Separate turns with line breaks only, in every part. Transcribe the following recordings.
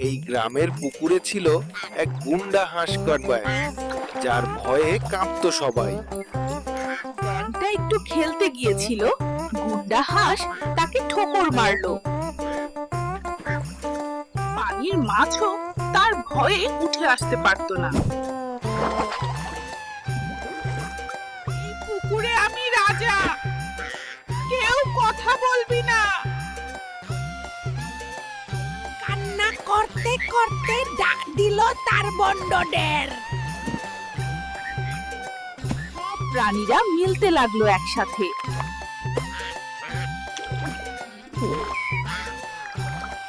এই গ্রামের পুকুরে ছিল এক গুন্ডা হাঁস কাঠবায়, যার ভয়ে কাঁপতো সবাই।
ব্যাংকটা একটু খেলতে গিয়েছিল, গুন্ডা হাঁস তাকে ঠোকর মারলো। পানির মাছও তার ভয়ে উঠে আসতে পারতো না। এই পুকুরে আমি রাজা, কেউ কথা বলবি না। কান্না করতে করতে ডাক দিল তার বন্ডদের। সব প্রাণীরা মিলতে লাগলো একসাথে।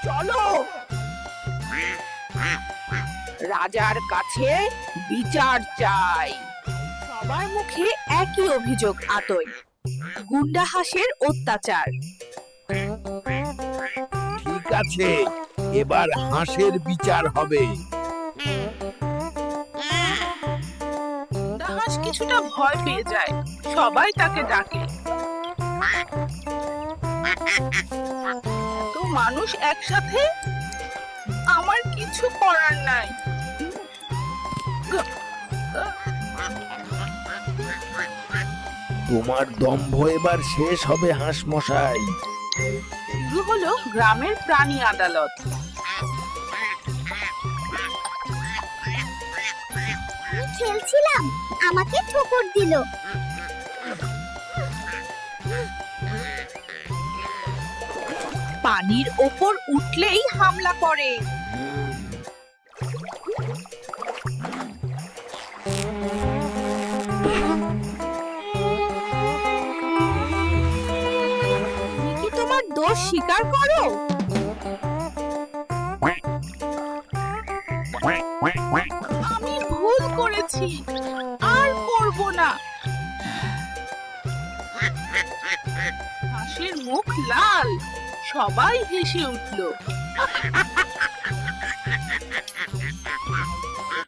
চলো, রাজার কাছে বিচার চাই। সবার মুখে একই অভিযোগ, আতই গুন্ডা হাঁসের অত্যাচার।
ঠিক আছে, এবার হাঁসের বিচার হবে।
গুন্ডা হাঁস কিছুটা ভয় পেয়ে যায়, সবাই তাকে ডাকে। তো মানুষ একসাথে, আমার কিছু করার নাই।
তোমার দম্ভ এবার শেষ হবে হাঁস মশাই।
শুরু হলো গ্রামের প্রাণী আদালত।
আমি খেলছিলাম, আমাকে ঠোকর দিল।
পানির ওপর উঠলেই হামলা করে। তুমি কি তোমার দোষ স্বীকার করো? আমি ভুল করেছি, আর করব না। হাসির মুখ লাল, সবাই হেসে উঠল।